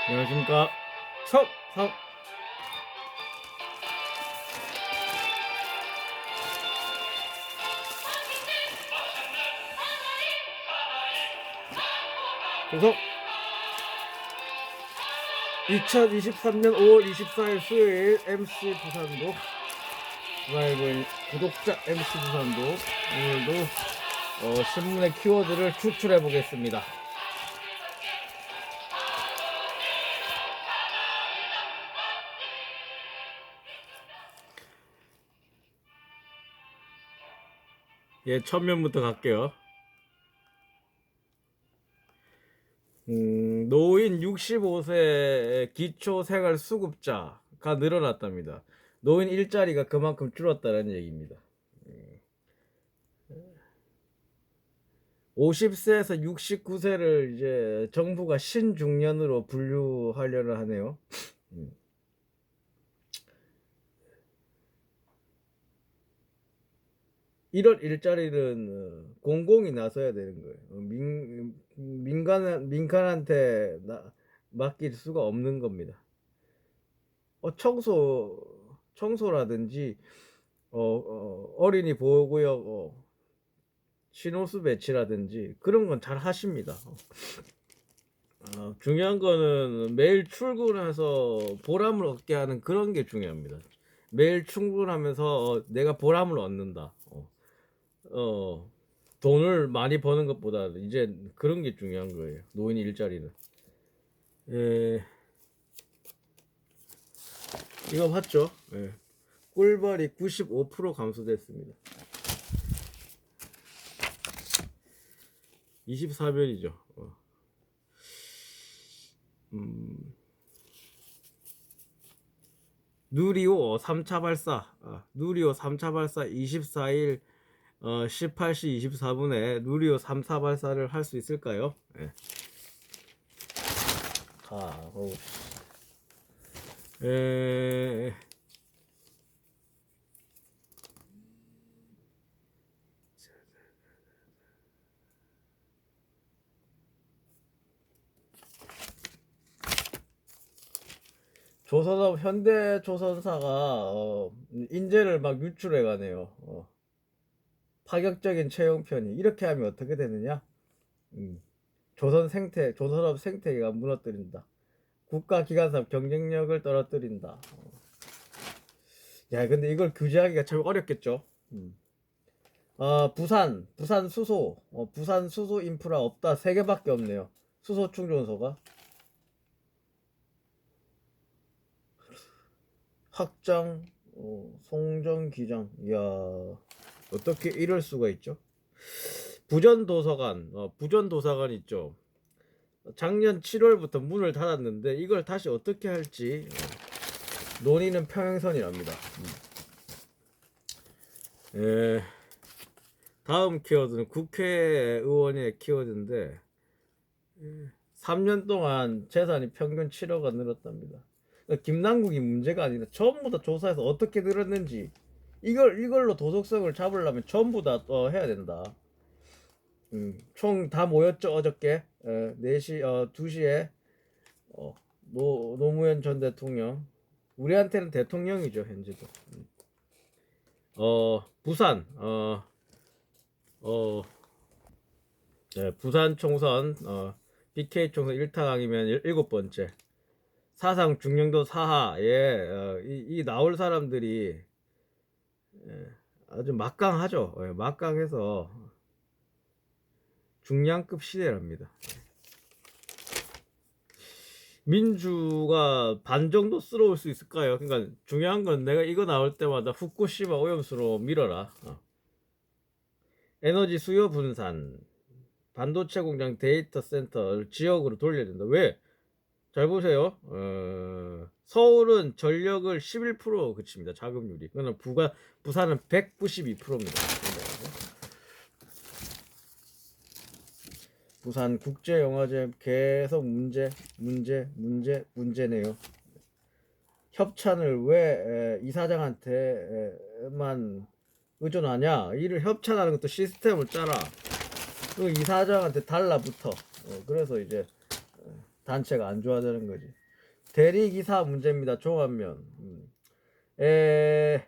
안녕하십니까. 첫 3. 구속 2023년 5월 24일 수요일 MC 부산도 드라이브인 구독자 MC 부산도 오늘도 신문의 키워드를 추출해 보겠습니다. 예, 첫면부터 갈게요. 노인 65세 기초생활수급자가 늘어났답니다. 노인 일자리가 그만큼 줄었다는 얘기입니다. 50세에서 69세를 이제 정부가 신중년으로 분류하려고 하네요. 1월 일자리는 공공이 나서야 되는 거예요. 민간한테 맡길 수가 없는 겁니다. 청소라든지 어린이 보호구역 신호수 배치라든지 그런 건 잘 하십니다. 중요한 거는 매일 출근해서 보람을 얻게 하는 그런 게 중요합니다. 매일 출근하면서 내가 보람을 얻는다. 돈을 많이 버는 것보다 이제 그런 게 중요한 거예요. 노인 일자리는. 이거 봤죠? 예. 꿀벌이 95% 감소됐습니다. 24별이죠. 누리호 3차 발사, 누리호 3차 발사 24일 18시 24분에 누리호 3차 발사를 할 수 있을까요? 예. 조선업 현대조선사가 인재를 막 유출해 가네요. 파격적인 채용편이 이렇게 하면 어떻게 되느냐? 조선업 생태계가 무너뜨린다. 국가기관사업 경쟁력을 떨어뜨린다. 야, 근데 이걸 규제하기가 참 어렵겠죠. 부산 수소 인프라 없다. 3개밖에 없네요. 수소 충전소가. 확장, 송정 기장. 이야, 어떻게 이럴 수가 있죠? 부전도서관 있죠. 작년 7월부터 문을 닫았는데 이걸 다시 어떻게 할지 논의는 평행선이랍니다. 다음 키워드는 국회의원의 키워드인데 3년 동안 재산이 평균 7억가 늘었답니다. 김남국이 문제가 아니라 전부 다 조사해서 어떻게 늘었는지 이걸로 도덕성을 잡으려면 전부 다 해야 된다. 총 다 모였죠 어저께 4시 2시에 노무현 전 대통령, 우리한테는 대통령이죠 현재도. 부산 부산 총선 BK 총선 1타강이면 7번째 사상 중령도 사하에 이 나올 사람들이 아주 막강하죠. 막강해서 중량급 시대랍니다. 민주가 반 정도 쓸어올 수 있을까요? 그러니까 중요한 건 내가 이거 나올 때마다 후쿠시마 오염수로 밀어라. 에너지 수요 분산, 반도체 공장 데이터 센터를 지역으로 돌려야 된다. 왜? 잘 보세요. 서울은 전력을 11% 그칩니다. 자급률이. 그러나 부산은 192%입니다. 부산 국제영화제 계속 문제네요. 협찬을 왜 이사장한테만 의존하냐? 이를 협찬하는 것도 시스템을 짜라. 그 이사장한테 달라붙어. 그래서 이제 단체가 안 좋아지는 거지. 대리기사 문제입니다. 종합면. 에,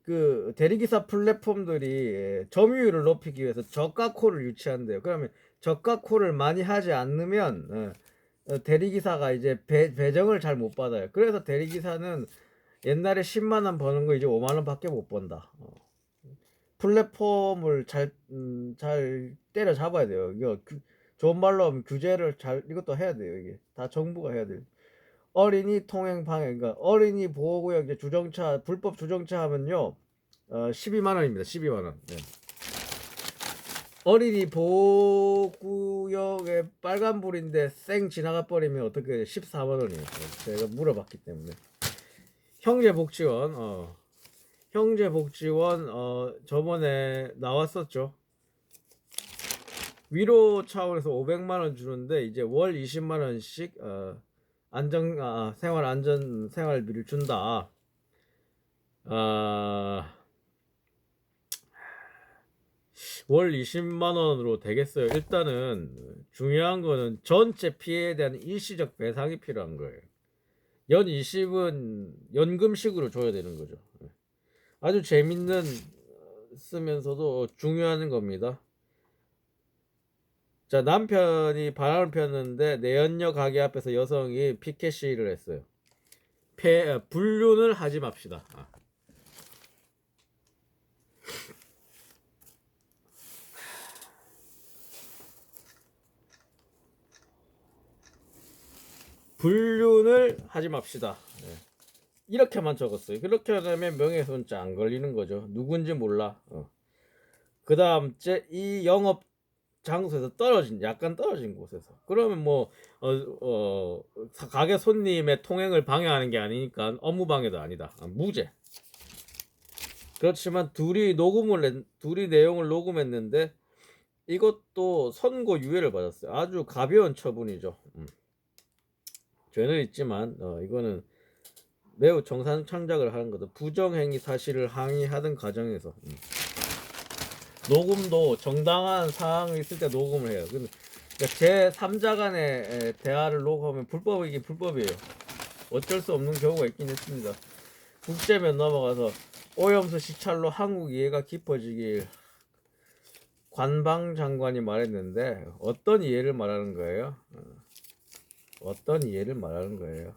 그 대리기사 플랫폼들이 점유율을 높이기 위해서 저가콜을 유치한대요. 그러면 저가콜을 많이 하지 않으면 대리기사가 이제 배정을 잘 못 받아요. 그래서 대리기사는 옛날에 10만 원 버는 거 이제 5만 원밖에 못 번다. 플랫폼을 잘 때려 잡아야 돼요. 이거 좋은 말로 하면 규제를 잘 이것도 해야 돼요. 이게 다 정부가 해야 돼요. 어린이 통행 방해, 그러니까 어린이 보호구역 이제 주정차 불법 주정차 하면요, 12만 원입니다. 12만 원. 네. 어린이 보호구역에 빨간불인데 쌩 지나가 버리면 어떻게 14만 원이에요. 제가 물어봤기 때문에. 형제복지원, 형제복지원 저번에 나왔었죠. 위로 차원에서 500만 원 주는데 이제 월 20만 원씩 생활 안전 생활비를 준다. 월 20만 원으로 되겠어요. 일단은 중요한 거는 전체 피해에 대한 일시적 배상이 필요한 거예요. 연 20은 연금식으로 줘야 되는 거죠. 아주 재밌는 쓰면서도 중요한 겁니다. 자, 남편이 바람을 폈는데 내연녀 가게 앞에서 여성이 피켓 시위를 했어요. 불륜을 하지 맙시다. 불륜을 하지 맙시다. 네. 이렇게만 적었어요. 그렇게 하면 명예훼손죄 안 걸리는 거죠. 누군지 몰라. 그 다음째 이 영업 장소에서 약간 떨어진 곳에서. 그러면 가게 손님의 통행을 방해하는 게 아니니까 업무 방해도 아니다. 무죄. 그렇지만 둘이 내용을 녹음했는데 이것도 선고 유예를 받았어요. 아주 가벼운 처분이죠. 죄는 있지만 이거는 매우 정상 창작을 하는 거다. 부정행위 사실을 항의하던 과정에서 녹음도 정당한 사항이 있을 때 녹음을 해요. 그러니까 제 3자 간의 대화를 녹음하면 불법이긴 불법이에요. 어쩔 수 없는 경우가 있긴 했습니다. 국제면 넘어가서 오염수 시찰로 한국 이해가 깊어지길 관방장관이 말했는데 어떤 이해를 말하는 거예요? 어떤 이해를 말하는 거예요?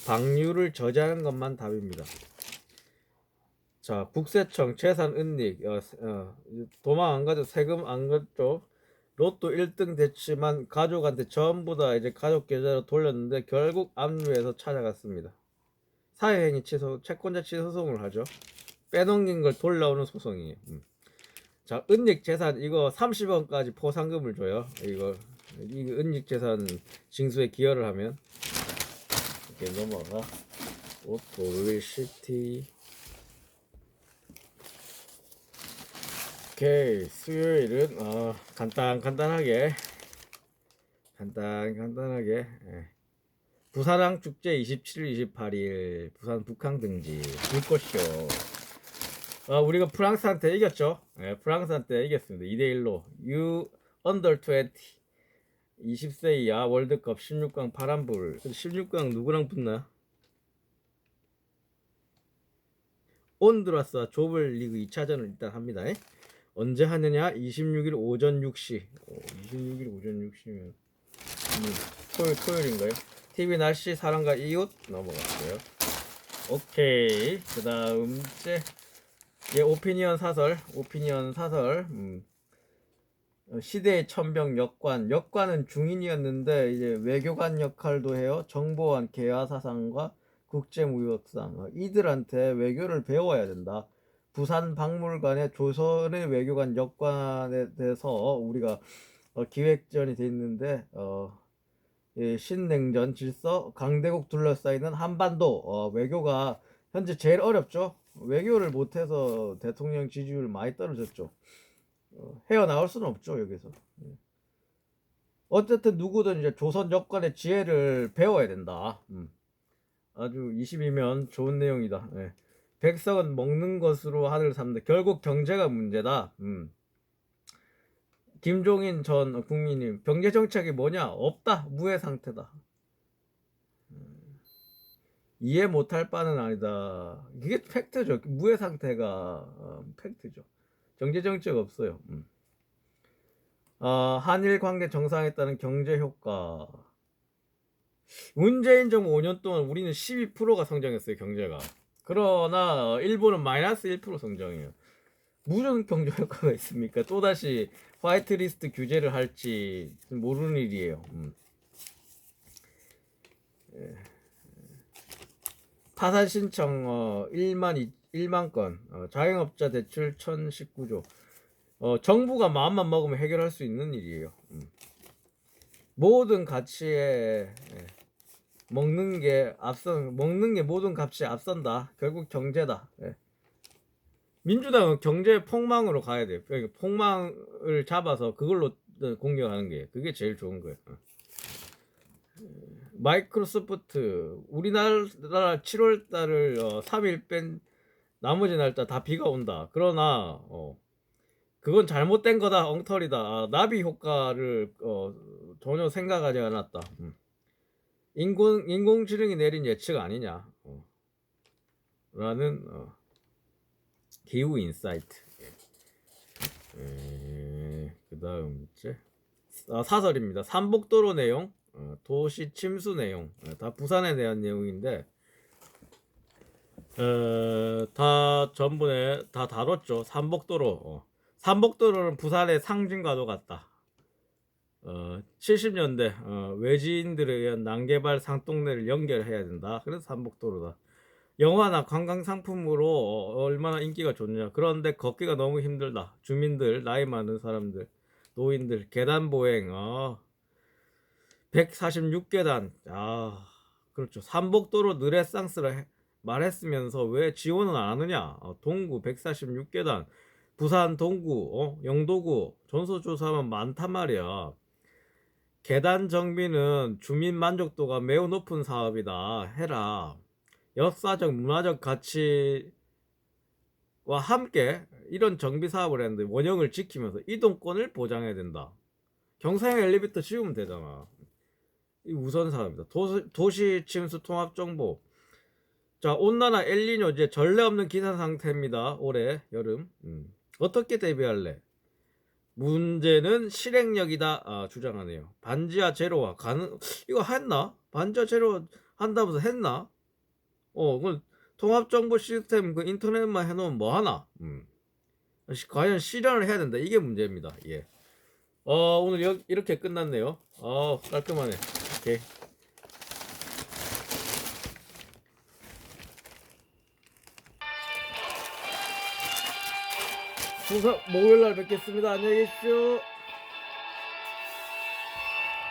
방류를 저지하는 것만 답입니다. 자, 국세청 재산 은닉, 도망 안 가죠. 세금 안 걷죠. 로또 1등 됐지만 가족한테 전부 다 이제 가족 계좌로 돌렸는데 결국 압류해서 찾아갔습니다. 사회행위 취소, 채권자 취소 소송을 하죠. 빼넘긴 걸 돌려오는 소송이에요. 자, 은닉 재산 이거 30원까지 포상금을 줘요. 이거 은닉 재산 징수에 기여를 하면 이렇게 넘어가. 오토리시티. 오케이, 수요일은 간단하게 예. 부산항 축제 27일 28일 부산 북항 등지 불꽃쇼. 우리가 프랑스한테 이겼죠. 예, 프랑스한테 이겼습니다. 2대1로 U 언더 20 20세 이하 월드컵 16강 파란불. 16강 누구랑 붙나? 온두라스와 조별리그 2차전을 일단 합니다. 언제 하느냐? 26일 오전 6시. 26일 오전 6시면 토요일인가요? TV 날씨 사랑과 이웃 넘어갔어요. 오케이. 그 다음째 오피니언 사설. 시대의 천병 역관은 중인이었는데 이제 외교관 역할도 해요. 정보원 개화사상과 국제무역상 이들한테 외교를 배워야 된다. 부산 박물관에 조선의 외교관 역관에 대해서 우리가 기획전이 돼 있는데 신냉전 질서 강대국 둘러싸이는 한반도 외교가 현재 제일 어렵죠. 외교를 못해서 대통령 지지율 많이 떨어졌죠. 헤어나올 수는 없죠 여기서. 어쨌든 누구든 이제 조선 역관의 지혜를 배워야 된다. 아주 20이면 좋은 내용이다. 백성은 먹는 것으로 하늘을 삼는다. 결국 경제가 문제다. 김종인 전 국민님, 경제 정책이 뭐냐? 없다. 무해 상태다. 이해 못할 바는 아니다. 이게 팩트죠. 무해 상태가 팩트죠. 경제 정책 없어요. 한일 관계 정상화했다는 경제 효과. 문재인 정부 5년 동안 우리는 12%가 성장했어요, 경제가. 그러나 일본은 마이너스 1% 성장해요. 무슨 경제 효과가 있습니까? 또다시 화이트리스트 규제를 할지 모르는 일이에요. 파산 신청 1만 건, 자영업자 대출 1019조. 정부가 마음만 먹으면 해결할 수 있는 일이에요. 모든 가치에 먹는 게 모든 값이 앞선다. 결국 경제다. 민주당은 경제 폭망으로 가야 돼요. 그러니까 폭망을 잡아서 그걸로 공격하는 게 그게 제일 좋은 거예요. 마이크로소프트 우리나라 7월 달을 3일 뺀 나머지 날짜 다 비가 온다. 그러나 그건 잘못된 거다. 엉터리다. 나비 효과를 전혀 생각하지 않았다. 인공지능이 내린 예측 아니냐. 라는 기후 인사이트. 그 다음 사설입니다. 삼복도로 내용, 도시 침수 내용, 다 부산에 대한 내용인데 다 전번에 다 다뤘죠. 삼복도로. 삼복도로는 부산의 상징과도 같다. 70년대 외지인들에 의한 난개발 상동네를 연결해야 된다. 그래서 삼복도로다. 영화나 관광 상품으로 얼마나 인기가 좋냐. 그런데 걷기가 너무 힘들다. 주민들, 나이 많은 사람들, 노인들, 계단 보행 146계단. 그렇죠. 삼복도로 느레상스를 말했으면서 왜 지원은 안 하느냐. 동구 146계단, 부산 동구, 영도구 전소조사하면 많단 말이야. 계단 정비는 주민 만족도가 매우 높은 사업이다. 해라. 역사적 문화적 가치와 함께 이런 정비 사업을 했는데 원형을 지키면서 이동권을 보장해야 된다. 경사형 엘리베이터 지우면 되잖아. 이 우선 사업이다. 도시 침수 통합 정보. 자, 온난화 엘니뇨 이제 전례 없는 기상 상태입니다. 올해 여름. 어떻게 대비할래? 문제는 실행력이다. 주장하네요. 반지하 제로화 이거 했나? 반지하 제로 한다면서 했나? 그 통합 정보 시스템 그 인터넷만 해놓으면 뭐 하나? 과연 실현을 해야 된다. 이게 문제입니다. 예. 오늘 이렇게 끝났네요. 깔끔하네. 오케이. 목요일 날 뵙겠습니다. 안녕히 계십시오.